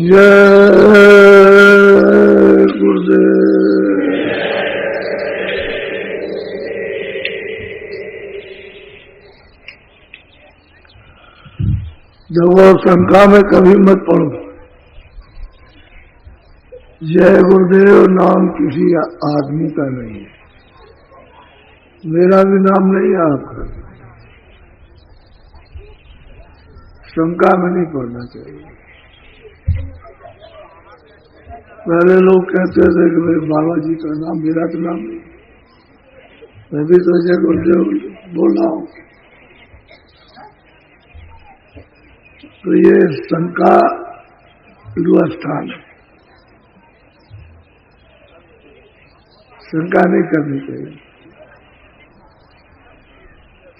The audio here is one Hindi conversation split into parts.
जय गुरुदेव। देखो, शंका में कभी मत पड़ो। जय गुरुदेव नाम किसी आदमी का नहीं है, मेरा भी नाम नहीं है, आपका। शंका में नहीं पड़ना चाहिए। पहले लोग कहते थे कि भाई बाबा जी का नाम, मेरा तो नाम नहीं, मैं भी तो जय गुरुदेव बोल रहा हूं। तो ये शंका स्थान है, शंका नहीं करनी चाहिए।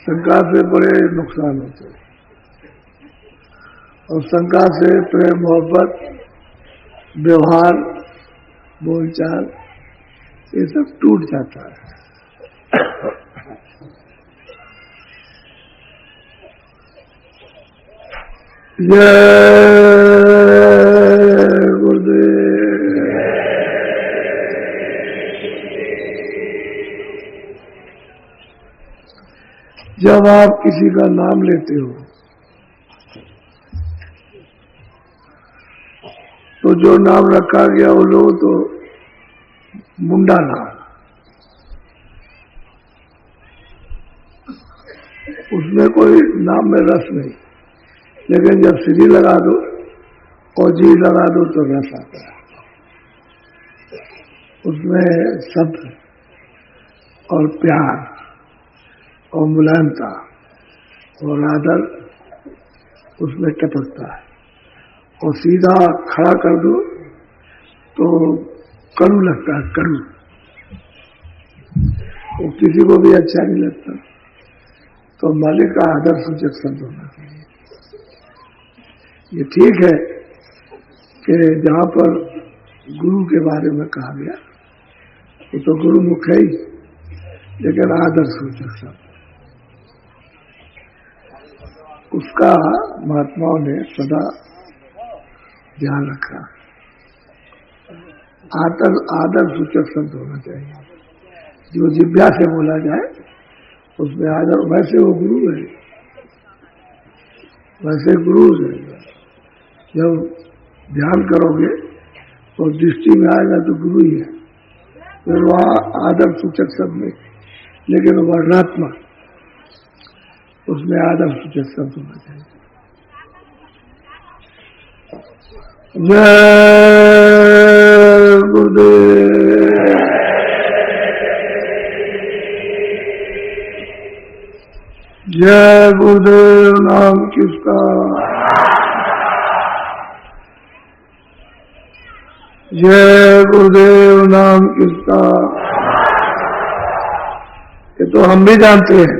शंका से बड़े नुकसान होते हैं, और शंका से प्रेम मोहब्बत व्यवहार बोलचाल ये सब टूट जाता है। जय गुरुदेव। जब आप किसी का नाम लेते हो तो जो नाम रखा गया वो लो तो मुंडा नाम, उसमें कोई नाम में रस नहीं। लेकिन जब श्री लगा दो और जी लगा दो तो रस आता है। उसमें शब्द और प्यार और मुलायमता और आदर उसमें टपकता है। और सीधा खड़ा कर दो तो कड़ू लगता है, कड़ू। वो किसी को भी अच्छा नहीं लगता। तो मालिक का आदर सूचक शब्द होना चाहिए। ये ठीक है कि जहां पर गुरु के बारे में कहा गया वो तो गुरु मुख है ही, लेकिन आदर सूचक शब्द उसका महात्माओं ने सदा ध्यान रखा। आदर सूचक शब्द होना चाहिए, जो जिह्वा से बोला जाए उसमें आदर। वैसे वो गुरु है, वैसे गुरु है। जब ध्यान करोगे तो दृष्टि में आएगा तो गुरु ही है। फिर वह आदर सूचक शब्द में, लेकिन वर्णात्मक उसमें आदर सूचक शब्द होना चाहिए। जय गुरुदेव। जय गुरुदेव नाम किसका। जय गुरुदेव नाम किसका। ये तो हम भी जानते हैं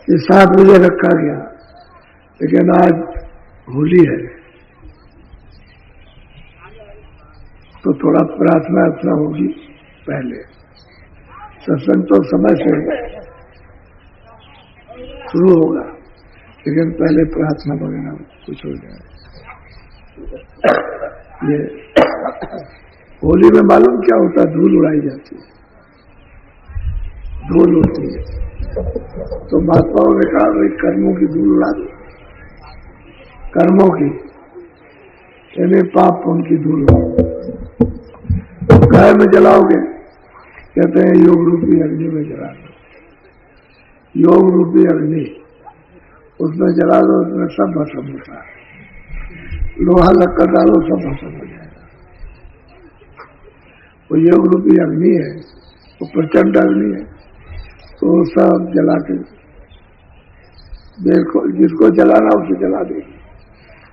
कि 7 बजे रखा गया, लेकिन आज होली है तो थोड़ा प्रार्थना अर्चना होगी पहले। सत्संग तो समय से शुरू होगा, लेकिन पहले प्रार्थना वगैरह कुछ हो जाए। ये होली में मालूम क्या होता है, धूल उड़ाई जाती है, धूल होती है। तो महात्माओं ने कहा भाई कर्मों की धूल उड़ा दो, कर्मों की, यानी पाप पुण्य की धूल उड़ा दो। गाय में जलाओगे, कहते हैं योग रूपी अग्नि में जला दो। योग रूपी अग्नि उसमें जला दो, उसमें सब भस्म होता है। लोहा लक्कर डालो, सब भस्म हो जाएगा। वो योग रूपी अग्नि है, वो प्रचंड अग्नि है। तो सब जला के देखो, जिसको जलाना उसे जला देगी।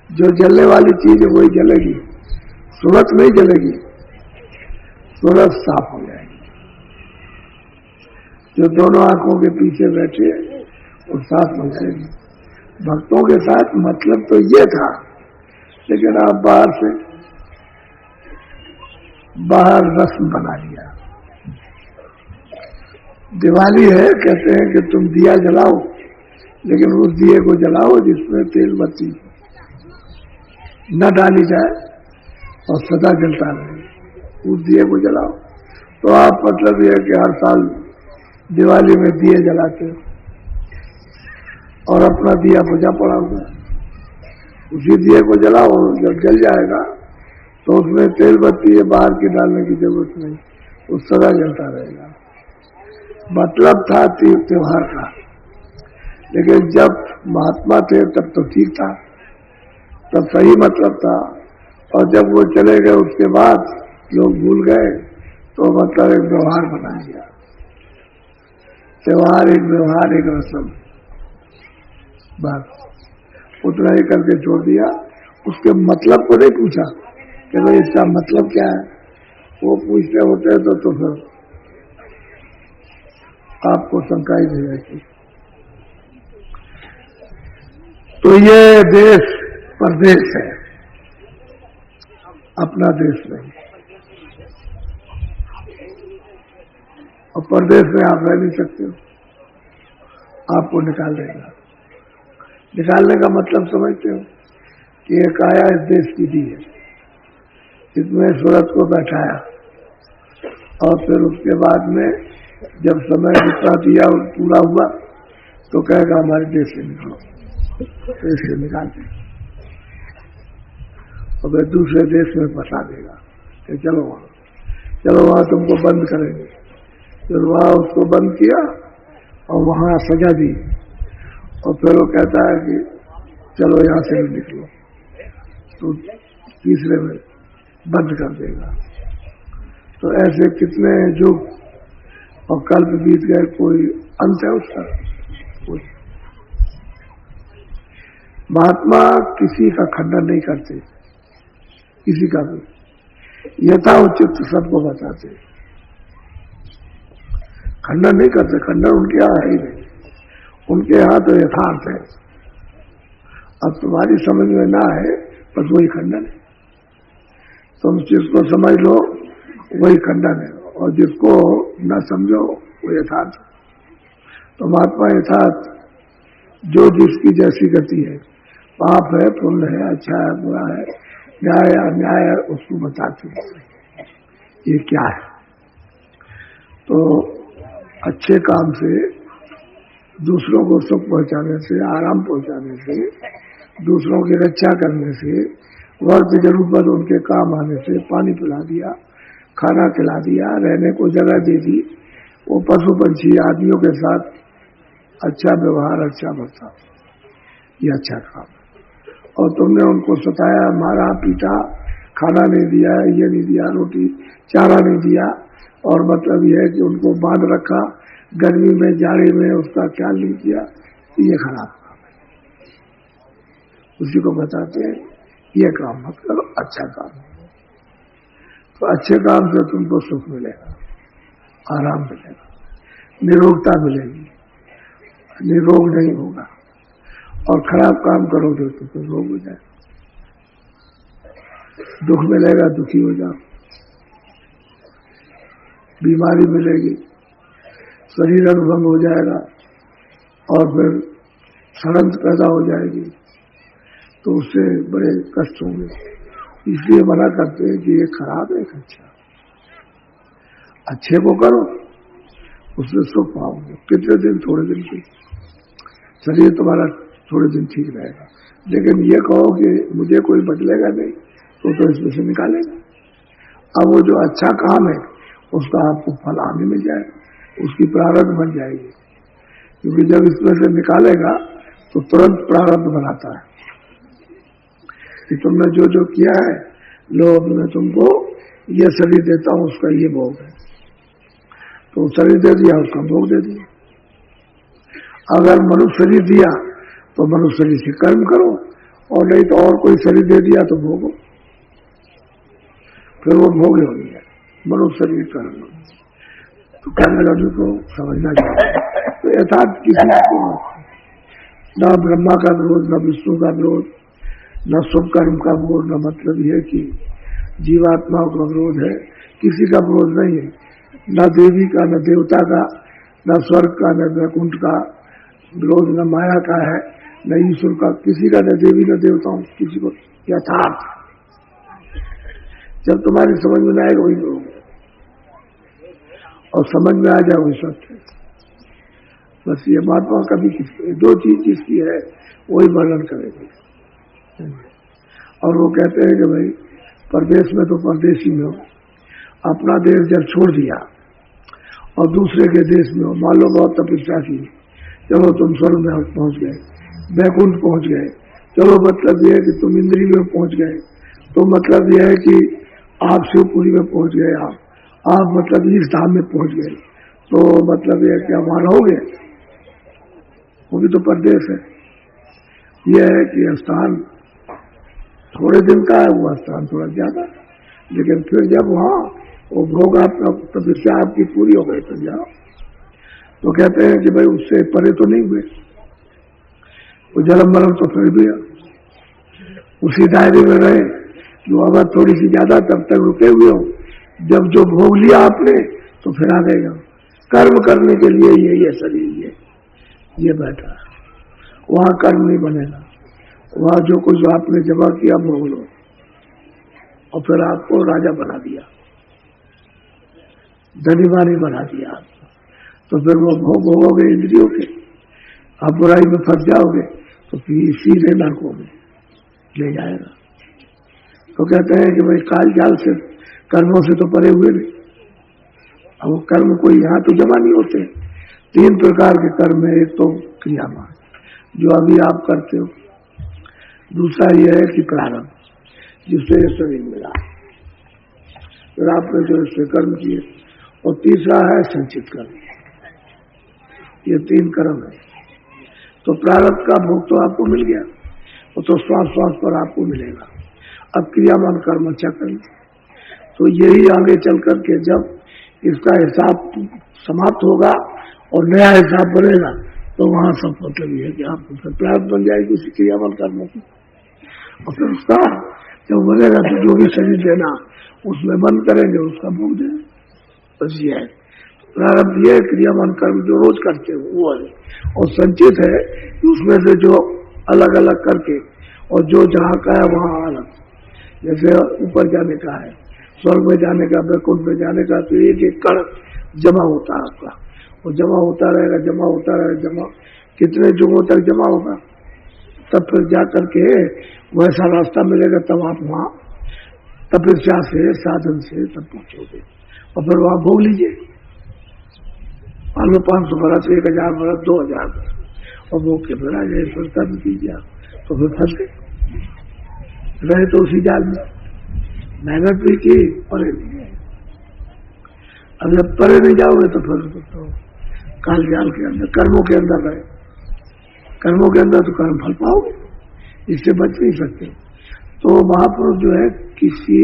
जो जलने वाली चीज है वही जलेगी, सूरत नहीं जलेगी, सूरत साफ हो जाएगी। जो दोनों आंखों के पीछे बैठे वो साफ हो जाएगी। भक्तों के साथ मतलब तो ये था, लेकिन आप बाहर रस्म बना लिया। दिवाली है, कहते हैं कि तुम दिया जलाओ, लेकिन उस दिए को जलाओ जिसमें तेल बत्ती न डाली जाए और सदा जलता रहे। उस दिए को जलाओ। तो आप मतलब यह है कि हर साल दिवाली में दिए जलाते हो और अपना दिया बुझा पड़ा हुआ, उसी दिए को जलाओ। जब जल जाएगा तो उसमें तेल बत्ती या बाहर की डालने की जरूरत नहीं, वो सदा जलता रहेगा। मतलब था त्योहार का, लेकिन जब महात्मा थे तब तो ठीक था, तब सही मतलब था। और जब वो चले गए उसके बाद लोग भूल गए, तो मतलब एक व्यवहार बना दिया। त्योहार एक व्यवहार, एक रस्म, बस उतना ही करके छोड़ दिया। उसके मतलब को नहीं पूछा कि भाई इसका मतलब क्या है। वो पूछते होते तो फिर आपको शंका ही नहीं रहती। तो ये देश परदेश है, अपना देश नहीं। और परदेश में आप रह नहीं सकते हो, आपको निकाल देगा। निकालने का मतलब समझते हो कि एक आया इस देश की दी है, इसमें सूरत को बैठाया और फिर उसके बाद में जब समय जितना दिया पूरा हुआ तो कहेगा हमारे देश से निकलो, देश से निकालते और फिर दूसरे देश में फंसा देगा कि चलो वहां तुमको बंद करेंगे। फिर वहां उसको बंद किया और वहां सजा दी और फिर वो कहता है कि चलो यहां से भी निकलो, तो तीसरे में बंद कर देगा। तो ऐसे कितने युग और कल्प बीत गए, कोई अंत है उसका? कोई। महात्मा किसी का खंडन नहीं करते, किसी का भी यथाउचित सबको बताते, खंडन नहीं करते। खंडन उनके यहाँ है ही नहीं, उनके यहाँ तो यथार्थ है। अब तुम्हारी समझ में ना है बस वही खंडन है। तुम जिसको समझ लो वही खंडन है, और जिसको न समझो वो यथार्थ। तो महात्मा यथार्थ जो जिसकी जैसी गति है, पाप है पुण्य है, अच्छा है बुरा है, न्याय है अन्याय है, उसको बताते हैं ये क्या है। तो अच्छे काम से, दूसरों को सुख पहुंचाने से, आराम पहुंचाने से, दूसरों की रक्षा करने से, वक्त जरूरत उनके काम आने से, पानी पिला दिया, खाना खिला दिया, रहने को जगह दे दी, वो पशु पंछी आदमियों के साथ अच्छा व्यवहार, अच्छा बर्ताव, ये अच्छा काम है। और तुमने उनको सताया, मारा पीटा, खाना नहीं दिया, ये नहीं दिया, रोटी चारा नहीं दिया, और मतलब यह है कि उनको बांध रखा, गर्मी में जाड़े में उसका ख्याल नहीं किया, ये खराब काम है। उसी को बताते हैं ये काम मत करो, अच्छा काम है। तो अच्छे काम से तुमको सुख मिलेगा, आराम मिलेगा, निरोगता मिलेगी, निरोग नहीं होगा। और खराब काम करोगे तो फिर रोग हो जाए, दुख मिलेगा, दुखी हो जाओ, बीमारी मिलेगी, शरीर अंगभंग हो जाएगा और फिर सड़न पैदा हो जाएगी, तो उससे बड़े कष्ट होंगे। इसलिए मना करते हैं कि ये खराब है, अच्छा अच्छे को करो, उससे सुख पाओगे। कितने दिन? थोड़े दिन की, शरीर तुम्हारा थोड़े दिन ठीक रहेगा, लेकिन ये कहो कि मुझे कोई बदलेगा नहीं, तो इसमें से निकालेगा। अब वो जो अच्छा काम है उसका आपको फल आने में जाएगा, उसकी प्रारब्ध बन जाएगी। क्योंकि जब इसमें से निकालेगा तो तुरंत प्रारब्ध बनाता है कि तुमने जो जो किया है, लो अब मैं तुमको ये शरीर देता हूं, उसका ये भोग है। तो शरीर दे दिया, उसका भोग दे दिया। अगर मनुष्य शरीर दिया तो मनुष्य शरीर से कर्म करो, और नहीं तो और कोई शरीर दे दिया तो भोगो, फिर वो भोग हो गया मनुष्य शरीर कर्म। तो कहने लगे को समझना चाहिए। तो यथार्थ किसी को न ब्रह्मा का विरोध, न विष्णु का विरोध, न शुभ कर्म का विरोध, न मतलब यह कि जीवात्माओं का विरोध है, किसी का विरोध नहीं है। न देवी का, न देवता का, न स्वर्ग का, न वैकुंठ का विरोध, न माया का है, न ईश्वर का किसी का, न देवी न देवताओं किसी को यथार्थ। जब तुम्हारी समझ में न आएगा वही करोगे, और समझ में आ जाए वही सत्य। बस ये महात्मा कभी किसी दो चीज जिसकी है वही वर्णन करेंगे। और वो कहते हैं कि भाई परदेश में तो परदेशी में हो, अपना देश जब छोड़ दिया और दूसरे के देश में हो, मान लो बहुत तपस्या की, चलो तुम स्वर्ग में पहुंच गए, वैकुंठ पहुंच गए, चलो मतलब यह है कि तुम इंद्री में पहुंच गए, तो मतलब यह है कि आप शिवपुरी में पहुंच गए, आप मतलब इस धाम में पहुंच गए, तो मतलब यह क्या वहां रहोगे? वो भी तो परदेश है। यह है कि स्थान थोड़े दिन का है, वो स्थान थोड़ा ज्यादा, लेकिन फिर जब वहां वो भोग आपका तपस्या आपकी पूरी हो गई तो जाओ। तो कहते हैं कि भाई उससे परे तो नहीं हुए, वो जन्म मरण तो फिर भी उसी दायरे में रहे जो अब थोड़ी सी ज्यादा तब तक रुके हुए हो। जब जो भोग लिया आपने तो फिर आ गएगा कर्म करने के लिए, ये शरीर ये बैठा है, वहां कर्म नहीं बनेगा, वहां जो कुछ आपने जमा किया भोग लो, और फिर आपको राजा बना दिया, धनीवानी बना दिया आपको, तो फिर वो भोग भोगोगे इंद्रियों के, आप बुराई में फंस जाओगे तो फिर सीधे नरकों में ले जाएगा। तो कहते हैं कि भाई काल जाल से कर्मों से तो परे हुए नहीं। अब वो कर्म कोई यहाँ तो जमा नहीं होते। तीन प्रकार के कर्म है, एक तो क्रियामान जो अभी आप करते हो, दूसरा यह है कि प्रारंभ जिससे शरीर मिला, फिर आपने जो इससे कर्म किए, और तीसरा है संचित कर्म। ये तीन कर्म है। तो प्रारब्ध का भोग तो आपको मिल गया, वो तो श्वास श्वास पर आपको मिलेगा। अब क्रियामान कर्म अच्छा कर्म, तो यही आगे चल करके जब इसका हिसाब समाप्त होगा और नया हिसाब बनेगा, तो वहां सब मतलब ये है कि आपको फिर प्रारब्ध बन जाएगी उसी क्रियामान कर्मों की, और फिर उसका जब बनेगा तो जो भी शरीर देना उसमें बंद करेंगे, उसका भोग देना। बस ये है प्रारब्ध, ये क्रियामान कर्म जो रोज करते हो वो है, और संचित है उसमें से जो अलग अलग करके, और जो जहाँ का है वहां अलग, जैसे ऊपर जाने का है, स्वर्ग में जाने का, वैकुंठ में जाने का, तो एक एक कण जमा होता है आपका, और जमा होता रहेगा, जमा होता रहेगा, जमा कितने युगों तक जमा होगा, तब फिर जा करके वैसा रास्ता मिलेगा, तब आप वहां तपस्या से साधन से तब पहुंचोगे, और फिर वहां भोग लीजिए। मान लो 500 बरस, 1000 बरस, 2000 बरस, और भोग के फिर आ जाए, फिर तब कीजिए, तो फिर फंस गए, रहे तो उसी जाल में, मेहनत भी की, परे नहीं गए। अब जब परे नहीं जाओगे तो फिर तो काल जाल के अंदर, कर्मों के अंदर रहे, कर्मों के अंदर तो कर्म फल पाओगे, इससे बच नहीं सकते। तो महापुरुष जो है किसी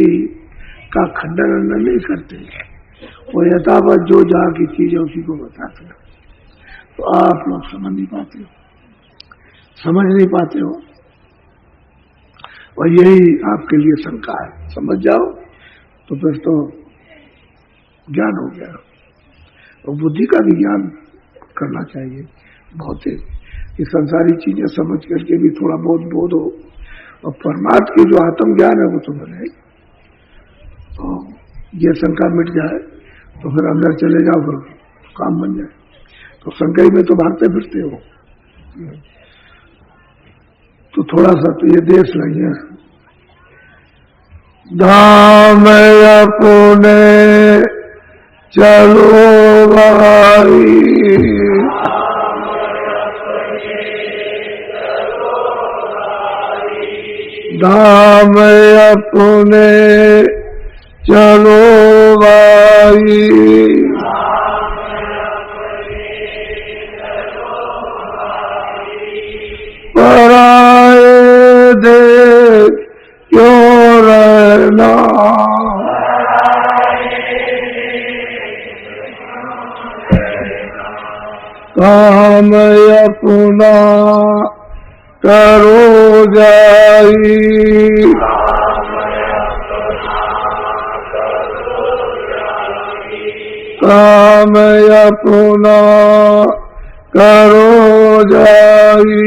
का खंडन नहीं करते, वो यथावत जो जहाँ की चीज है उसी को बताते हैं। तो आप लोग समझ नहीं पाते हो, और यही आपके लिए शंका है। समझ जाओ तो फिर तो ज्ञान हो गया, और बुद्धि का भी ज्ञान करना चाहिए। भौतिक ये संसारी चीजें समझ करके भी थोड़ा बहुत बोध हो, और परमात्मा की जो आत्म ज्ञान है वो तो बने, तो ये शंका मिट जाए तो फिर अंदर चले जाओ, फिर काम बन जाए। तो शंका में तो भागते फिरते हो, तो थोड़ा सा तो ये देश नहीं है। धाम अपने चलो भाई, धाम अपने चलो भाई, पराए देश क्यों रहना, काम अपना करो जाई, काम अपना करो जाई,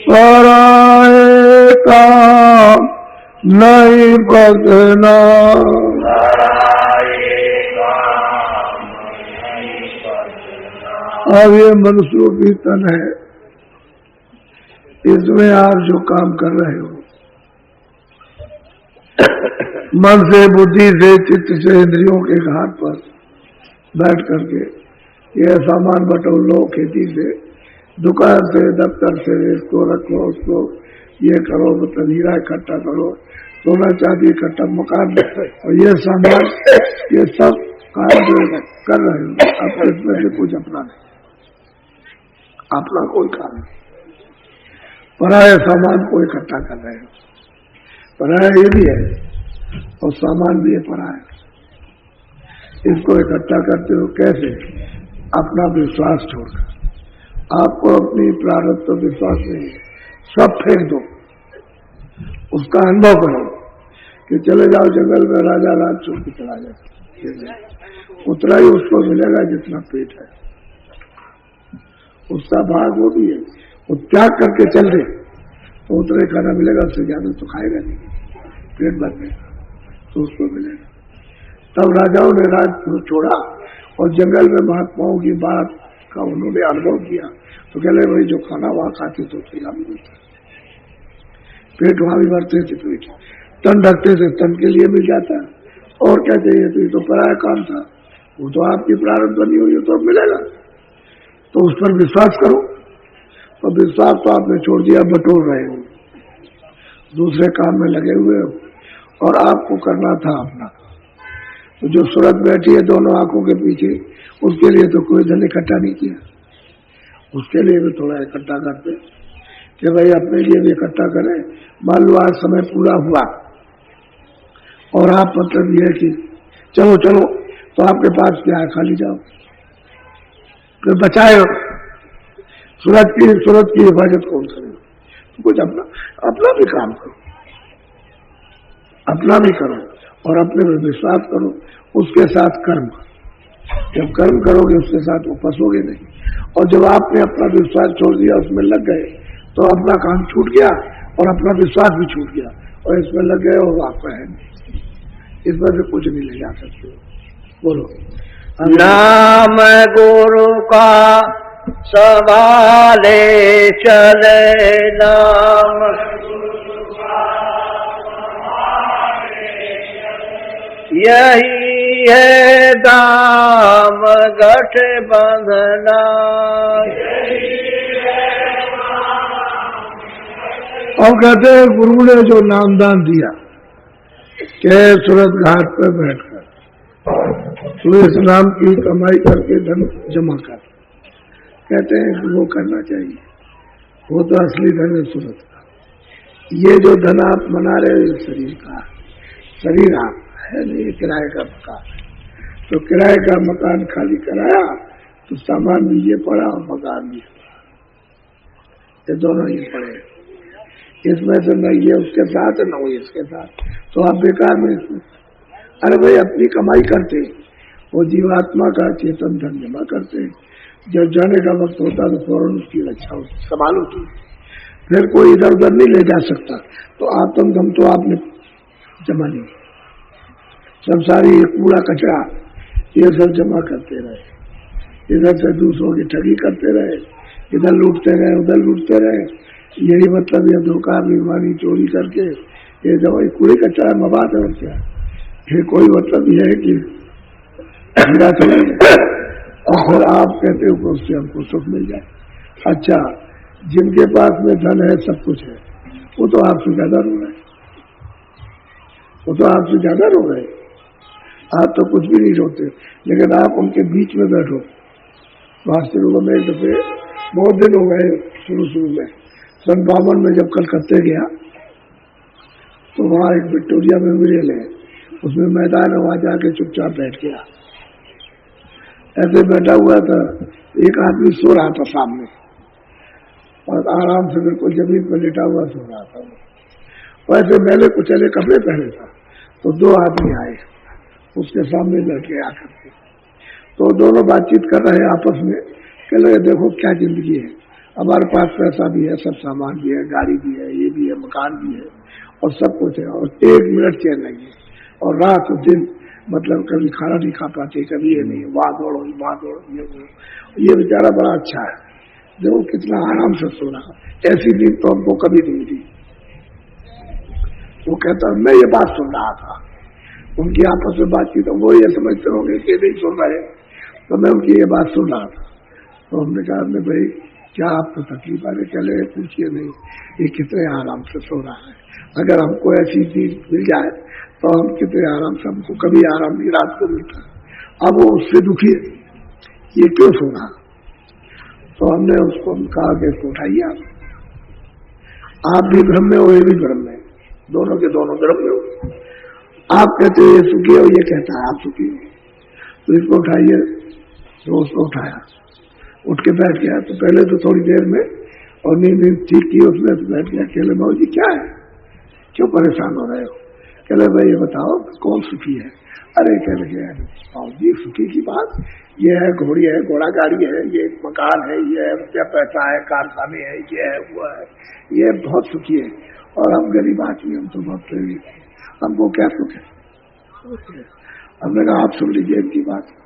पराए काम नहीं बदना, अब ये मनसूबी तन है, इसमें आप जो काम कर रहे हो मन से, बुद्धि से, चित्त से, इंद्रियों के घाट पर बैठ करके ये सामान बटोर लो, खेती से, दुकान से, दफ्तर से, इसको रखो, उसको ये करो, मतलब हीरा इकट्ठा करो, सोना चांदी इकट्ठा, मकान, और ये सामान, ये सब काम जो कर रहे हो आप, इसमें से कुछ अपना नहीं, अपना कोई काम नहीं, पराया सामान को इकट्ठा कर रहे हो। पराया ये भी है और सामान भी है पराया, इसको इकट्ठा करते हो कैसे? अपना विश्वास छोड़कर। आपको अपनी प्रारब्ध तो विश्वास नहीं है, सब फेंक दो, उसका अनुभव करो कि चले जाओ जंगल में, राजा रात छोड़ के चला जाए, उतना ही उसको मिलेगा जितना पेट है, उसका भाग वो भी है, वो त्याग करके चल दे तो उतने खाना मिलेगा, उससे ज्यादा तो खाएगा नहीं, पेट भरने तो उसको मिलेगा। तब राजाओं ने राज छोड़ा और जंगल में महात्माओं की बात का उन्होंने अनुभव किया, तो कह रहे भाई जो खाना वहां खाते तो यहाँ भी मिलता, पेट वहां भी भरते थे, पेट तन ढकते थे, तन के लिए मिल जाता है, और क्या चाहिए? तो ये तो पराया काम था, वो तो आपकी प्रारब्ध बनी हुई है तो अब मिलेगा, तो उस पर विश्वास करो। और विश्वास तो आपने छोड़ दिया, बटोर रहे हो, दूसरे काम में लगे हुए हो, और आपको करना था अपना। तो जो सूरत बैठी है दोनों आंखों के पीछे, उसके लिए तो कोई धन इकट्ठा नहीं किया, उसके लिए भी थोड़ा इकट्ठा करते कि भाई अपने लिए भी इकट्ठा करें। मान लो आज समय पूरा हुआ और आप मतलब ये है कि चलो चलो, तो आपके पास क्या है? खाली जाओ, फिर बचाए सूरत की हिफाजत कौन करेगा? तो कुछ अपना भी काम करो, अपना भी करो और अपने पर विश्वास करो, उसके साथ कर्म। जब कर्म करोगे उसके साथ वो फंसोगे नहीं, और जब आपने अपना विश्वास छोड़ दिया, उसमें लग गए, तो अपना काम छूट गया और अपना विश्वास भी छूट गया, और इसमें लग गए और आपका है नहीं, इसमें से कुछ नहीं ले जा सकते। बोलो नाम गुरु का संभाले चले, नाम यही है दाम गठ बंधना। और कहते हैं गुरु ने जो नामदान दिया कि सूरत घाट पर बैठकर तो इस नाम की कमाई करके धन जमा कर, कहते हैं वो करना चाहिए, वो तो असली धन है सूरत का। ये जो धन आप बना रहे हो शरीर का, शरीर आप है नहीं, किराए का मकान, तो किराए का मकान खाली कराया तो सामान भी ये पड़ा और मकान भी पड़ा, ये दोनों ही पड़े, इसमें से न ये उसके साथ न वो इसके साथ, तो आप बेकार में इसमें। अरे भाई अपनी कमाई करते, वो जीवात्मा का चेतन धन जमा करते, जब जाने का वक्त होता तो फौरन उसकी रक्षा संभाल होती, फिर कोई इधर उधर नहीं ले जा सकता, तो आत्म धन तो आपने जमा नहीं, सब सारी कूड़ा कचरा ये सब जमा करते रहे, इधर से दूसरों की ठगी करते रहे, इधर लूटते रहे, उधर लूटते रहे, यही मतलब ये धोखा बेईमानी चोरी करके ये दवाई कूड़े कचरा मवाद है, और क्या ये कोई मतलब ये है कि और फिर आप कहते हो कि उससे हमको सुख मिल जाए। अच्छा, जिनके पास में धन है, सब कुछ है, वो तो आपसे ज्यादा रो रहे, वो तो आपसे ज्यादा रो रहे, आप तो कुछ भी नहीं रोते, लेकिन आप उनके बीच में बैठो। वास्तविक में एक दफे बहुत दिन हो गए, शुरू में सन 52 में जब कलकत्ते गया तो वहाँ एक विक्टोरिया मेमोरियल है, उसमें मैदान है, वहाँ जाके चुपचाप बैठ गया। ऐसे बैठा हुआ था, एक आदमी सो रहा था सामने और आराम से बिल्कुल जमीन पर लेटा हुआ सो रहा था। वैसे मैंने कुचले कपड़े पहने था, तो दो आदमी आए उसके सामने बैठ गया करके। तो दोनों बातचीत कर रहे हैं आपस में, कह लगे देखो क्या जिंदगी है, हमारे पास पैसा भी है, सब सामान भी है, गाड़ी भी है, ये भी है, मकान भी है और सब कुछ है, और 1 मिनट चैन नहीं है, और रात और दिन मतलब कभी खाना नहीं खा पाते, कभी ये नहीं, वहां दौड़ो वहां दौड़ो, ये बेचारा बड़ा अच्छा है, देखो कितना आराम से सो रहा, ऐसी नींद तो हमको कभी नहीं दी। वो कहता मैं ये बात सुन रहा था, उनकी आपस में बातचीत, वो ये समझते होंगे कि नहीं सुन रहे, तो मैं उनकी ये बात सुन रहा था। तो हमने कहा हमने भाई क्या आपको तकलीफ आ रही, चले पूछिए नहीं, ये कितने आराम से सो रहा है, अगर हमको ऐसी चीज मिल जाए तो हम कितने आराम से, हमको कभी आराम नहीं रात को मिलता, अब वो उससे दुखी है, ये क्यों सो रहा। तो हमने उसको कहा कि इसको उठाइए, आप भी भ्रम में हो, ये भी भ्रम में, दोनों के दोनों भ्रम में हो, आप कहते हो ये सुखी हो, ये कहता है आप सुखी हो, तो इसको उठाइए। तो उसको उठाया, उठ के बैठ गया, तो पहले तो थोड़ी देर में और नींद ठीक की उसने, तो बैठ गया, कहले भाऊ जी क्या है, क्यों परेशान हो रहे हो, कहले भाई ये बताओ कौन सुखी है। अरे कह लगे भाऊ जी सुखी की बात, ये है घोड़ी है, घोड़ा गाड़ी है, ये मकान है, ये है रुपया पैसा है, कारखाने है, ये है वो है, ये बहुत सुखी है, और हम गरीब आदमी, हम तो बहुत प्रेरित है, हमको क्या सुख है। हमने कहा आप सुन लीजिए इनकी बात,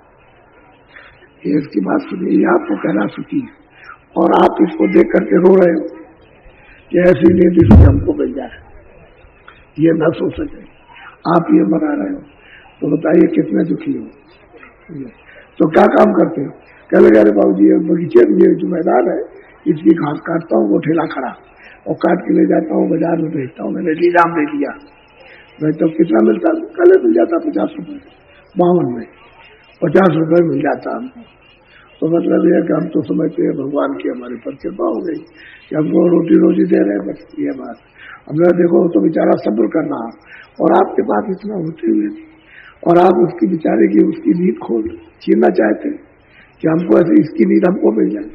ये इसकी बात सुनिए, ये आपको कहना सुखी है, और आप इसको देख करके रो रहे हो कि ऐसी नींद इसमें हमको मिल जाए, ये न सो सके, आप ये मना रहे हो, तो बताइए कितने दुखी हो। तो क्या काम करते हो, कह लगे अरे बाबू जी बगीचे में ये जो मैदान है इसकी घास काटता हूँ, वो ठेला खड़ा और काट के ले जाता हूँ, बाजार में भेजता हूँ, मैंने लीलाम ले लिया, मैं तो कितना मिलता, कल मिल जाता 50 रुपए, 52 में 50 रुपए मिल जाता हमको। तो मतलब यह कि हम तो समझते हैं भगवान की हमारे पर कृपा हो गई कि हमको रोटी रोजी दे रहे हैं, बस ये बात। हमने देखो तो बेचारा सब्र कर रहा, और आपके पास इतना होते हुए और आप उसकी बेचारे की उसकी नींद खोल छीनना चाहते हैं कि हमको ऐसे इसकी नींद हमको मिल जाए,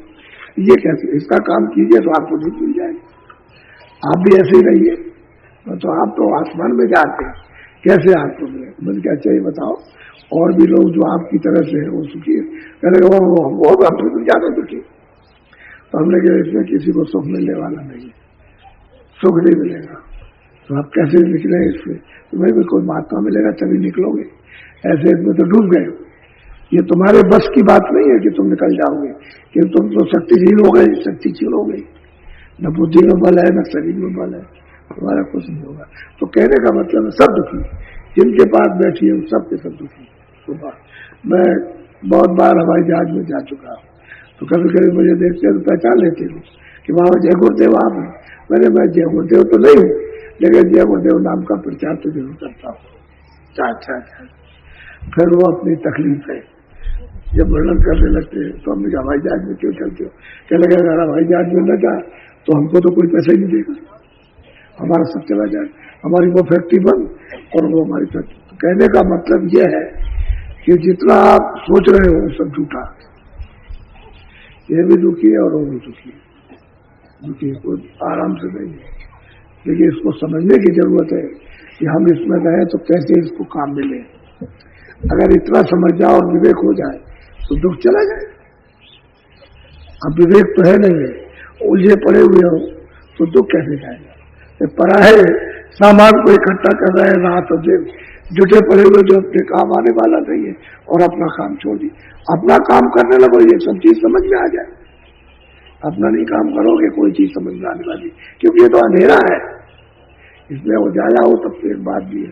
ये कैसे, इसका काम कीजिए तो आपको नींद मिल जाएगी, आप भी ऐसे ही रहिए, तो आप तो आसमान में जाते हैं, कैसे आपको मिले, मुझे क्या चाहिए बताओ। और भी लोग जो आपकी तरह से है वो सुखी है, कहने वो हमसे ज्यादा दुखी। तो हमने कहा इसमें किसी को सुख मिलने वाला नहीं है, सुख नहीं मिलेगा, तो आप कैसे निकले इससे, तुम्हें भी कोई महात्मा मिलेगा तभी निकलोगे, ऐसे इसमें तो डूब गए। ये तुम्हारे बस की बात नहीं है कि तुम निकल जाओगे, कि तुम तो शक्तिहीन हो गए, शक्तिशील हो गई, न बुद्धि में बल है न शरीर में बल है, तुम्हारा कुछ नहीं होगा। तो कहने का मतलब है सब दुखी, जिनके पास बैठी है सबके सब दुखी। मैं बहुत बार हवाई जहाज में जा चुका हूँ, तो कभी कभी मुझे देखते हैं तो पहचान लेते हूँ कि वहां जय गुरुदेव आप हैं, मैं जय गुरुदेव तो नहीं हूँ, लेकिन जय गुरुदेव नाम का प्रचार तो जरूर करता हूँ। अच्छा, फिर वो अपनी तकलीफ है जब वर्णन करने लगते हैं, तो हमने हवाई जहाज में क्यों चलते हो, क्या लगे अगर हवाई जहाज में न जाए तो हमको तो कोई पैसा ही नहीं देगा, हमारा सब चला जाए, हमारी वो फैक्ट्री बंद और वो हमारी फैक्ट्री। तो कहने का मतलब यह है कि जितना आप सोच रहे हो वो सब झूठा, ये भी दुखी है और वो भी दुखी है, दुखी कोई आराम से नहीं है। लेकिन इसको समझने की जरूरत है कि हम इसमें गए तो कैसे इसको काम मिले। अगर इतना समझ जाओ और विवेक हो जाए तो दुख चला जाए। अब विवेक तो है नहीं है, उलझे पड़े हुए हो तो दुख कैसे जाएगा। पराये सामान को इकट्ठा कर रहे हैं रात और दिन, जुटे पड़े हुए जो अपने काम आने वाला नहीं है और अपना काम छोड़ दी, अपना काम करने लगो, ये सब चीज समझ में आ जाए। अपना नहीं काम करोगे कोई चीज समझ में आने वाली, क्योंकि ये तो अंधेरा है, इसमें उजाला हो तब तो एक बात भी है।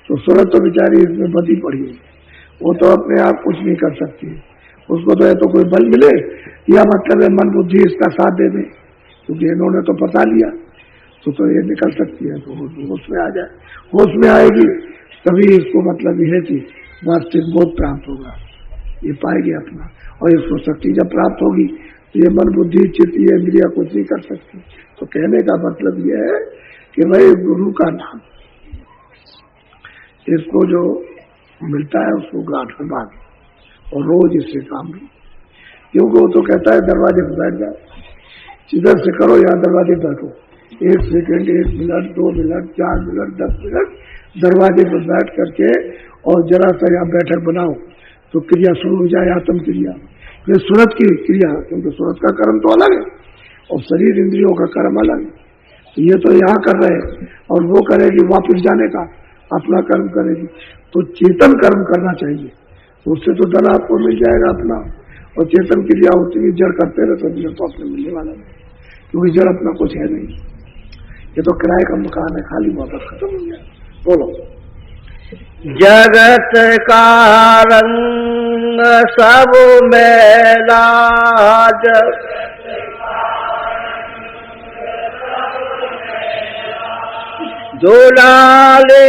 तो सूरत तो बेचारी इसमें बदी पड़ी है, वो तो अपने आप कुछ नहीं कर सकती, उसको तो है तो कोई बल मिले, या मतलब है मन बुद्धि इसका साथ दे दे, क्योंकि इन्होंने तो पता लिया तो ये निकल सकती है। तो होश में आ जाए, होश में आएगी तभी इसको मतलब यह कि वास्तविक बोध प्राप्त होगा, ये पाएगी अपना, और इसको शक्ति जब प्राप्त होगी तो ये मन बुद्धि चित्त ये इंद्रिया कुछ नहीं कर सकती। तो कहने का मतलब यह है कि भाई गुरु का नाम इसको जो मिलता है उसको गांठ में बांधे और रोज इससे काम लो, क्योंकि वो तो कहता है दरवाजे पर बैठ जाओ, जिधर से करो यहाँ दरवाजे पर बैठो, 1 second 1 minute 2 minute 4 minute 10 minute दरवाजे पर बैठ करके और जरा सा यहाँ बैठक बनाओ तो क्रिया शुरू हो जाए, आत्म क्रिया, फिर सूरत की क्रिया, क्योंकि सूरत का कर्म तो अलग है और शरीर इंद्रियों का कर्म अलग है। तो ये तो यहाँ कर रहे हैं और वो करेगी वापिस जाने का, अपना कर्म करेगी। तो चेतन कर्म करना चाहिए, उससे तो धन आपको मिल जाएगा अपना। और चेतन क्रिया होती है, जड़ करते रहे तो जड़ तो अपने मिलने वाला नहीं, क्योंकि जड़ अपना कुछ है नहीं। ये तो किराए का मकान है, खाली वापस खत्म हो गया। बोलो। जगत का रंग सब मैला, दुलाले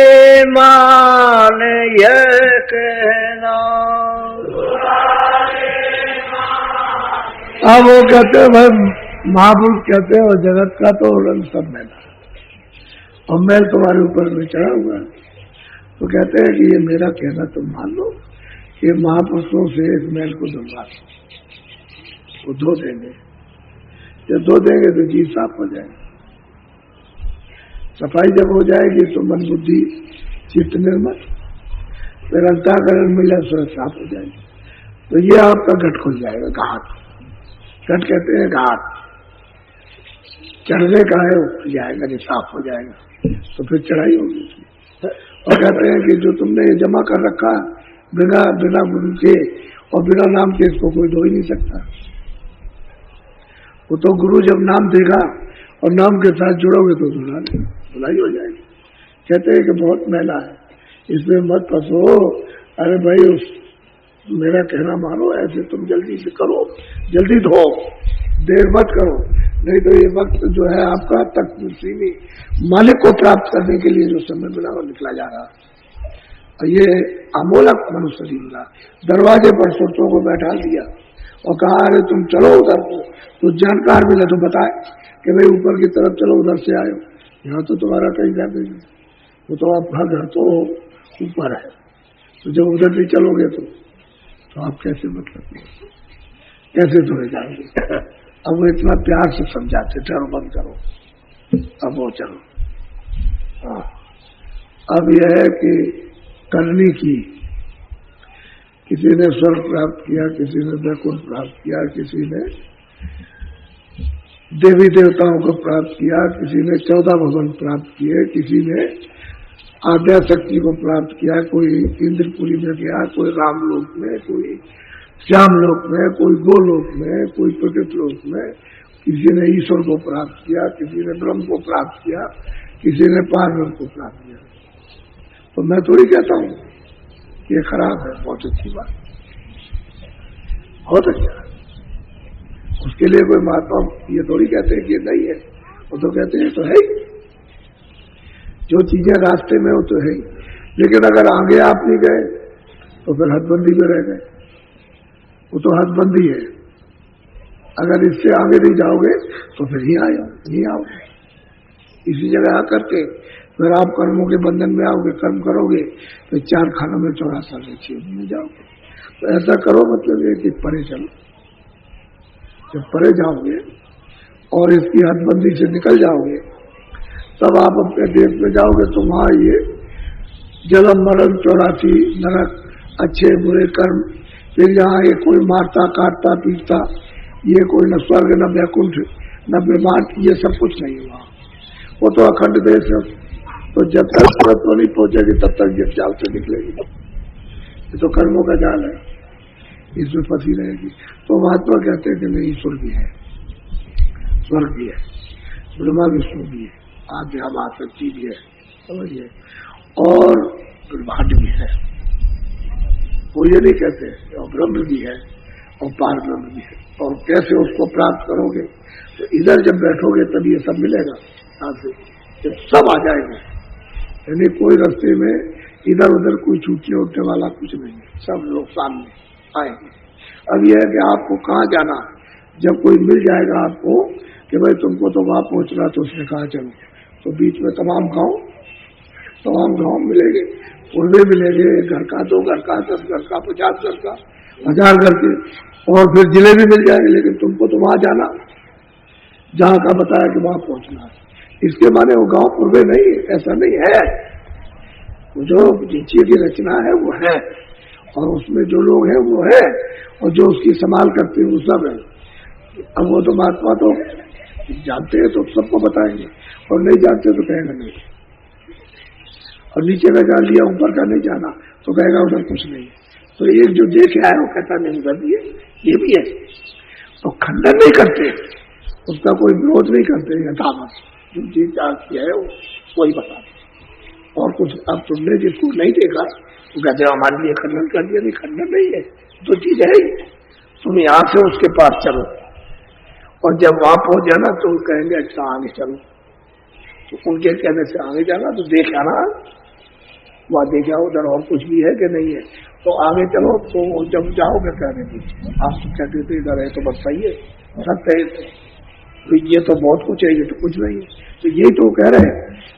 मान यह कहना। अब वो कहते हैं भाई, महापुरुष कहते हैं और जगत का तो रंग सब मैला और मैल तुम्हारे ऊपर में चढ़ा हुआ है। तो कहते हैं कि ये मेरा कहना तुम मान लो कि महापुरुषों से इस मैल को धुलवा दो, वो धो देंगे। जब धो देंगे तो जी साफ हो जाएगा। सफाई जब हो जाएगी तो मन बुद्धि चित्त निर्मल, फिर अंतःकरण मिले तो साफ हो जाएगी। तो ये आपका घट खुल जाएगा। घाट, घट कहते हैं घाट, चढ़ने का है, वो खुल जाएगा, जो साफ हो जाएगा तो फिर चढ़ाई होगी। और कहते हैं कि जो तुमने ये जमा कर रखा बिना बिना गुरु के और बिना नाम के, इसको कोई धो ही नहीं सकता। वो तो गुरु जब नाम देगा और नाम के साथ जुड़ोगे तो धुलाई हो जाएगी। कहते हैं कि बहुत मैला है, इसमें मत फंसो। अरे भाई, उस मेरा कहना मानो, ऐसे तुम जल्दी से करो, जल्दी धो, देर मत करो, नहीं तो ये वक्त जो है आपका तक सीमी मालिक को प्राप्त करने के लिए जो समय मिला वो निकला जा रहा है। और ये अमोलक मनुष्य मिला, दरवाजे पर सुरतों को बैठा दिया और कहा अरे तुम चलो उधर को। तो जानकार मिले तो बताए कि भाई ऊपर की तरफ चलो, उधर से आयो, यहाँ तो तुम्हारा कहीं घर नहीं, वो तो आपका घर तो ऊपर है। तो जब उधर नहीं चलोगे तो आप कैसे मतलब कैसे धोए जाओगे। अब वो इतना प्यार से समझाते, चलो बंद करो, अब वो चलो। हाँ, अब यह है कि करनी की, किसी ने स्वर्ग प्राप्त किया, किसी ने वैकुंठ प्राप्त किया, किसी ने देवी देवताओं को प्राप्त किया, किसी ने 14 भवन प्राप्त किए, किसी ने आद्या शक्ति को प्राप्त किया, कोई इंद्रपुरी में गया, कोई रामलोक में, कोई श्यामलोक में, कोई गोलोक में, कोई प्रकृत लोक में, किसी ने ईश्वर को प्राप्त किया, किसी ने ब्रह्म को प्राप्त किया, किसी ने पार्वती को प्राप्त किया। तो मैं थोड़ी कहता हूँ ये खराब है, बहुत अच्छी बात, बहुत अच्छा है। उसके लिए कोई महात्मा ये थोड़ी कहते हैं कि ये नहीं है, वो तो कहते हैं तो है ही, जो चीजें रास्ते में हो तो है ही। लेकिन अगर आगे आप नहीं गए तो फिर हदबंदी में रह गए, वो तो हदबंदी है। अगर इससे आगे नहीं जाओगे तो फिर यहीं आओगे। इसी जगह आकर के फिर आप कर्मों के बंधन में आओगे, कर्म करोगे तो 4 खानों में 84 में जाओगे। तो ऐसा करो, मतलब ये कि परे चलो। जब परे जाओगे और इसकी हदबंदी से निकल जाओगे तब आप अपने देश में जाओगे तो वहां ये जन्म मरण 84 नरक, अच्छे बुरे कर्म, फिर यहाँ ये कोई मारता काटता पीटता, ये कोई न स्वर्ग न वैकुंठ न ब्रह्मांड, ये सब कुछ नहीं हुआ। वो तो अखंड देश है। तो जब तक सूरत को नहीं पहुंचेगी तब तक ये जाल से निकलेगी। ये तो कर्मों का जाल है, इसमें फंसी रहेगी। तो महात्मा कहते हैं कि नहीं, ईश्वर भी है, स्वर्ग भी है, ब्रह्मा विष्णु भी है, आद्या महाशक्ति भी है, समझिए, और ब्रह्मांड भी है। वो ये नहीं कहते, और ब्रह्म भी है और पार ब्रह्म भी है। और कैसे उसको प्राप्त करोगे, तो इधर जब बैठोगे तब ये सब मिलेगा। आपसे जब सब आ जाएंगे, यानी कोई रास्ते में इधर उधर कोई छूटने उठने वाला कुछ नहीं है, सब लोग सामने आएंगे। अब यह है कि आपको कहाँ जाना, जब कोई मिल जाएगा आपको कि भाई तुमको तो वहां पहुंचना, तो उसने कहा चलो, तो बीच में तमाम गांव मिलेंगे, पूर्वे मिलेंगे, 1 घर का, 2 घर का, 10 घर का, 50 घर का, 1000 घर के, और फिर जिले भी मिल जाएंगे। लेकिन तुमको तो वहां जाना जहां का बताया कि वहां पहुंचना है। इसके माने वो गांव पूर्वे नहीं, ऐसा नहीं है। जो नीचे की रचना है वो है, और उसमें जो लोग हैं वो है, और जो उसकी संभाल करते हैं वो सब है। अब वो तो महात्मा तो जानते हैं तो सबको बताएंगे, और नहीं जानते तो कहेगा नहीं। और नीचे का जान लिया, ऊपर का नहीं जाना तो कहेगा उधर कुछ नहीं। तो एक जो देखे आए वो कहता नहीं उधर भी है, ये भी है। तो खंडन नहीं करते, उसका कोई विरोध नहीं करते, यथावत जो चीज किया है वही बताते। और कुछ अब तुमने जिसको नहीं देखा तो कहते हो हमारे लिए खंडन कर दिया। नहीं, खंडन नहीं है, तो चीज है ही। तुम यहां से उसके पास चलो, और जब वहां पहुंच जाना तो कहेंगे अच्छा आगे चलो। तो उनके कहने से आगे जाना तो देखा ना, वहां देखा उधर और कुछ भी है कि नहीं है, तो आगे चलो। तो जब जाओगे कहने दीजिए, आप तो कहते थे इधर है तो बस सही है, सत्य है, तो ये तो बहुत कुछ है, ये तो कुछ नहीं है। तो ये तो कह रहे हैं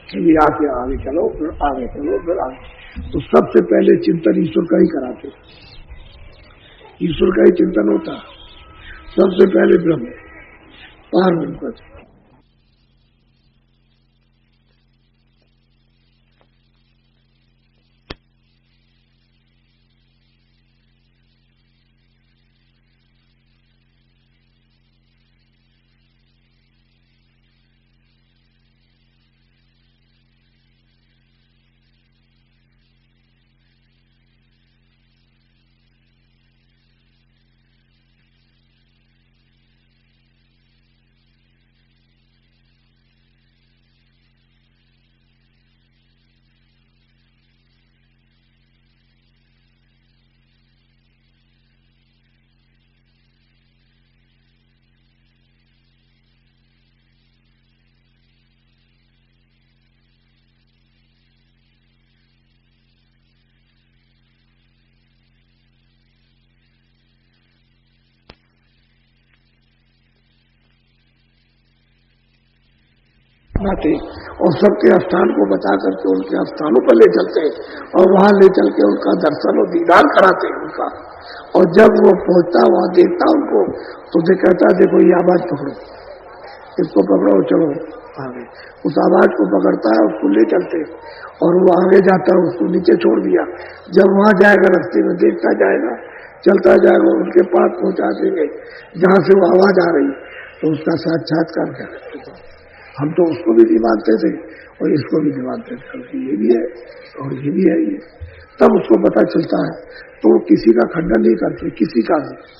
कि यहाँ से आगे चलो, फिर आगे चलो, फिर आगे। तो सबसे पहले चिंतन ईश्वर का ही कराते, ईश्वर का ही चिंतन होता सबसे पहले, ब्रह्म पार ब्रह्म का। बनाते और सबके स्थान को बता करके उनके स्थानों पर ले चलते और वहां ले चल के उनका दर्शन और दीदार कराते उनका। और जब वो पहुंचता वहां देखता उनको तो कहता देखो ये आवाज पकड़ो, इसको पकड़ो, चलो आगे। उस आवाज को पकड़ता है, उसको ले चलते और वो आगे जाता है, उसको नीचे छोड़ दिया। जब वहां जाएगा रास्ते में देखता जाएगा, चलता जाएगा, उनके पास पहुंचा देंगे जहां से वो आवाज आ रही, तो उसका साक्षात्कार करेंगे। हम तो उसको भी नहीं मानते थे और इसको भी नहीं मानते थे, ये भी है और ये भी है, ये तब उसको पता चलता है। तो किसी का खंडन नहीं करते, किसी का नहीं,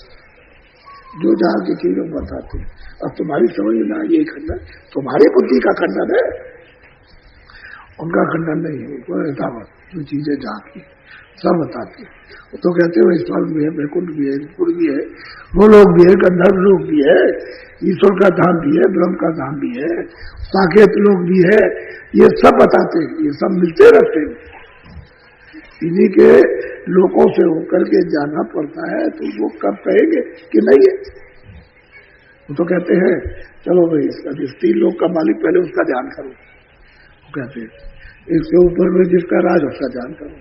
जो जहां की चीजों को बताते। अब तुम्हारी समझ में ना ये खंडन तुम्हारी बुद्धि का खंडन है, उनका खंडन नहीं है। वो यथावत जो चीजें जहाँ की सब बताते। तो कहते हो स्थल भी है, वैकुंठ भी है, पुर भी है, वो लोग भी है, गंधर्व लोग भी है, ईश्वर का धाम भी है, ब्रह्म का धाम भी है, साकेत लोग भी है, ये सब बताते हैं। ये सब मिलते रहते हैं, इन्हीं के लोगों से होकर के जाना पड़ता है। तो वो कब कहेंगे कि नहीं है? वो तो कहते हैं चलो भाई इसका तीन लोग का मालिक पहले उसका ध्यान करो। वो कहते हैं इसके ऊपर में जिसका राज उसका ध्यान करो।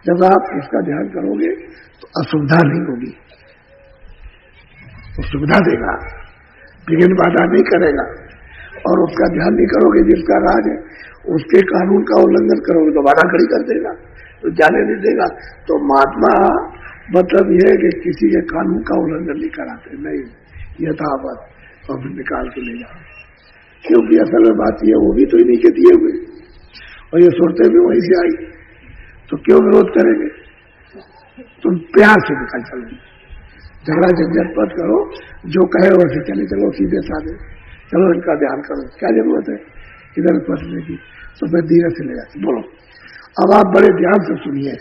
जब आप इसका ध्यान करोगे तो असुविधा नहीं होगी, वो सुविधा देगा, विघ्न बाधा नहीं करेगा। और उसका ध्यान नहीं करोगे जिसका राज है, उसके कानून का उल्लंघन करोगे तो बाधा खड़ी कर देगा, तो जाने नहीं देगा। तो महात्मा मतलब यह है कि किसी के कानून का उल्लंघन नहीं कराते, नहीं, यथावत और फिर निकाल के ले जाओ। क्योंकि असल में बात यह वो भी तो इन्हीं के दिए हुए और ये सुनते भी वहीं से आई, तो क्यों विरोध करेंगे? तुम प्यार से निकल चलो, झगड़ा झंझट मत करो, जो कहे वैसे चले चलो, सीधे साधे चलो, इनका ध्यान करो, क्या जरूरत है इधर पहुंचने की? तो मैं धीरे से ले जाती। बोलो अब आप बड़े ध्यान से सुनिए,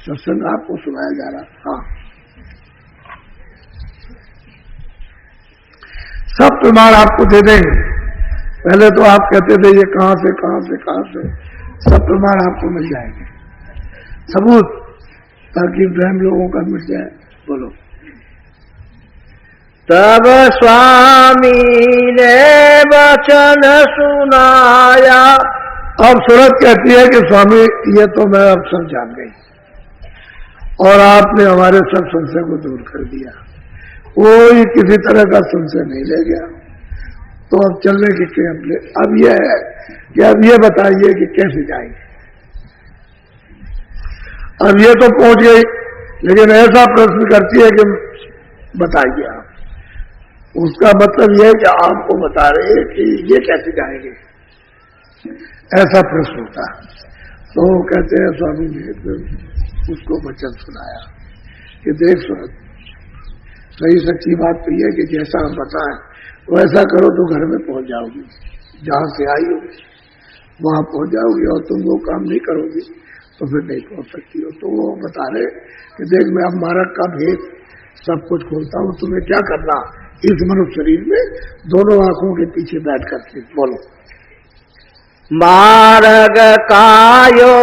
सत्संग आपको सुनाया जा रहा। हाँ, सब प्रमाण आपको दे देंगे। पहले तो आप कहते थे ये कहां से कहां से कहां से, सब प्रमाण आपको मिल जाएंगे, सबूत, ताकि ब्रह्म लोगों का मिट जाए। बोलो। तब स्वामी ने वचन सुनाया। अब सूरत कहती है कि स्वामी ये तो मैं अब सब जान गई और आपने हमारे सब संशय को दूर कर दिया, कोई किसी तरह का संशय नहीं ले गया। तो अब चलने के कैंप ले। अब यह है कि अब ये बताइए कि कैसे जाएंगे। अब ये तो पहुंच गई, लेकिन ऐसा प्रश्न करती है कि बताइए आप। उसका मतलब यह है कि आपको बता रहे हैं कि ये कैसे जाएंगे, ऐसा प्रश्न होता है। तो कहते हैं स्वामी ने उसको वचन सुनाया कि देख सुन, सही सच्ची बात तो यह कि जैसा हम बताएं वैसा करो तो घर में पहुंच जाओगी, जहां से आई होगी वहां पहुंच जाओगी, और तुम वो काम नहीं करोगी तो फिर नहीं पहुंच सकती हो। तो वो बता रहे कि देख मैं अब मार्ग का भेद सब कुछ खोलता हूं, तुम्हें क्या करना, इस मनुष्य शरीर में दोनों आंखों के पीछे बैठ करके बोलो। मार्ग कायो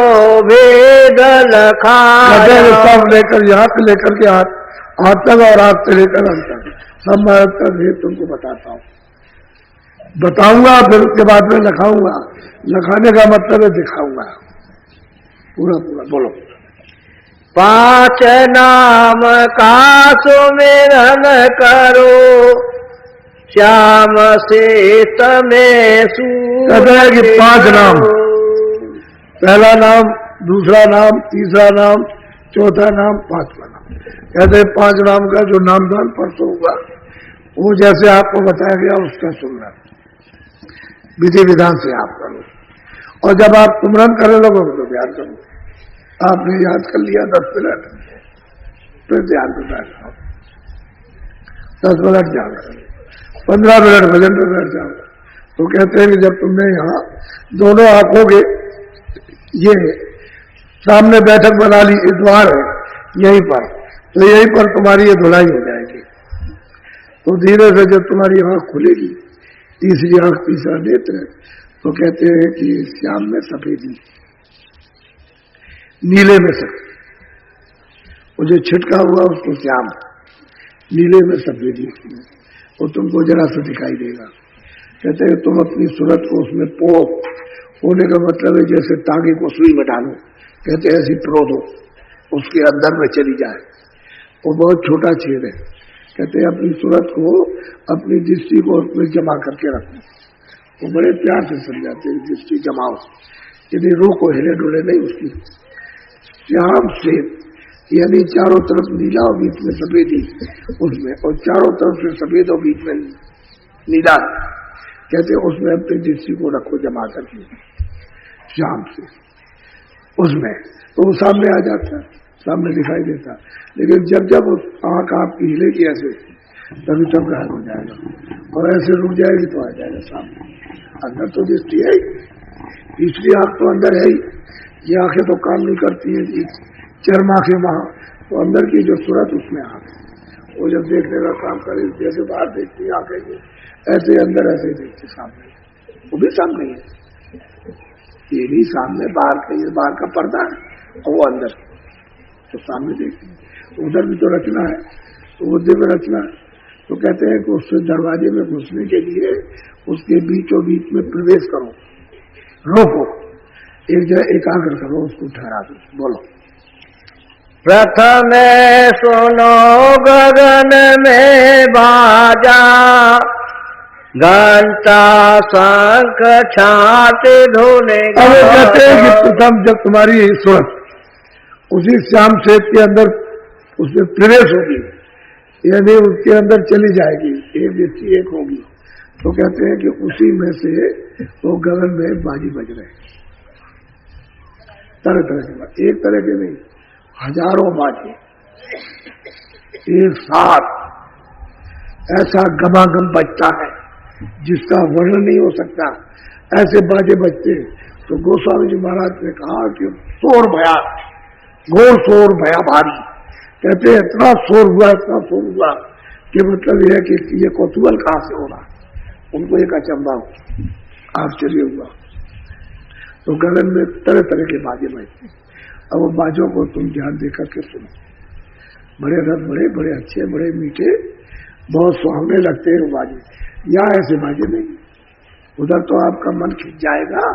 भेद लखायो, सब लेकर यहाँ से लेकर के हाथ तक और हाथ से लेकर अंत तक सब मार्ग का भेद तुमको बताता हूँ, बताऊंगा, फिर उसके बाद में लखाऊंगा। लखाने का मतलब है दिखाऊंगा पूरा पूरा। बोलो। 5 नाम का सुमिरन करो, श्याम से तमें कहते हैं कि 5 नाम, पहला नाम, दूसरा नाम, तीसरा नाम, चौथा नाम, 5वां नाम। कहते हैं 5 नाम का जो नामदान परसों हुआ वो जैसे आपको बताया गया उसका सुनना, विधि विधान से आप करो। और जब आप सुमरन करने लगोगे तो ध्यान करो। आपने याद कर लिया 10 मिनट, फिर ध्यान में बैठ जाओ, 10 मिनट ध्यान करो, 15 मिनट भजन में बैठ जाओ। तो कहते हैं कि जब तुमने यहाँ दोनों आंखों के ये सामने बैठक बना ली, द्वार है यहीं पर, तो यहीं पर तुम्हारी ये धुलाई हो जाएगी। तो धीरे से जब तुम्हारी आंख खुलेगी, तीसरी आंख, तीसरा नेत्र, तो कहते हैं कि श्याम में सफेदी, नीले में सफेद, वो जो छिटका हुआ उसको श्याम, नीले में सफेदी, वो तुमको जरा सा दिखाई देगा। कहते हैं तुम अपनी सूरत को उसमें होने का मतलब है जैसे तागे को सुई में डालो, कहते हैं ऐसी प्रो दो, उसके अंदर में चली जाए, वो बहुत छोटा छेद है। कहते हैं अपनी सूरत को, अपनी दृष्टि को उसमें जमा करके रखो। वो बड़े प्यार से समझाते हैं दृष्टि जमाओ, यदि रूह को हिले डुले नहीं उसकी। श्याम से यानी चारों तरफ नीला और बीच में सफेदी उसमें, और चारों तरफ से सफेद और बीच में नीला, कहते उसमें अपनी दृष्टि को रखो जमा करके श्याम से उसमें, तो वो सामने आ जाता है, सामने दिखाई देता। लेकिन जब जब आंख आपकी हिलेगी ऐसे, तभी तब गायब हो जाएगा, और ऐसे रुक जाएगी तो आ जाएगा सामने। अंदर तो दृष्टि है, तीसरी आंख तो अंदर है ही, ये आंखें तो काम नहीं करती है जी, चरम आंखें वहां, तो अंदर की जो सूरत उसमें आंख, वो जब देखने का काम करे, जैसे बाहर देखती है आंखें ऐसे अंदर ऐसे ही देखते सामने, वो भी सामने है, ये भी सामने, बाहर का पर्दा है और वो अंदर तो सामने देखते हैं। तो उधर भी तो रचना है, तो बुद्धि में रचना है। तो कहते हैं कि उस दरवाजे में घुसने के लिए उसके बीचों बीच में प्रवेश करो, रोको, एक जगह एकाग्र करो, उसको ठहरा दो। बोलो। प्रथम सुनो गगन में बाजा, घंटा शंख छाते धोने। अब कहते हैं कि प्रथम जब तुम्हारी सूरत उसी श्याम क्षेत्र के अंदर उसमें प्रवेश होगी, यानी उसके अंदर चली जाएगी, एक दृष्टि एक होगी, तो कहते हैं कि उसी में से वो गगन में बाजी बज रहे, तरह तरह के, एक तरह के नहीं, हजारों बाजी एक साथ, ऐसा गमागम बजता है जिसका वर्णन नहीं हो सकता, ऐसे बाजे बजते। तो गोस्वामी जी महाराज ने कहा कि शोर भया, घोर शोर भया भारी, कहते हैं इतना शोर हुआ, इतना शोर हुआ कि मतलब यह है कि ये कौतूहल कहां से हो रहा, उनको एक अचंबा आश्चर्य हुआ। तो गगन में तरह तरह के बाजे बजते, अब वो बाजों को तुम ध्यान देकर के सुनो, बड़े रथ, बड़े बड़े अच्छे, बड़े मीठे, बहुत सुहावने लगते हैं वो बाजे। यहाँ ऐसे बाजे नहीं, उधर तो आपका मन खिंच जाएगा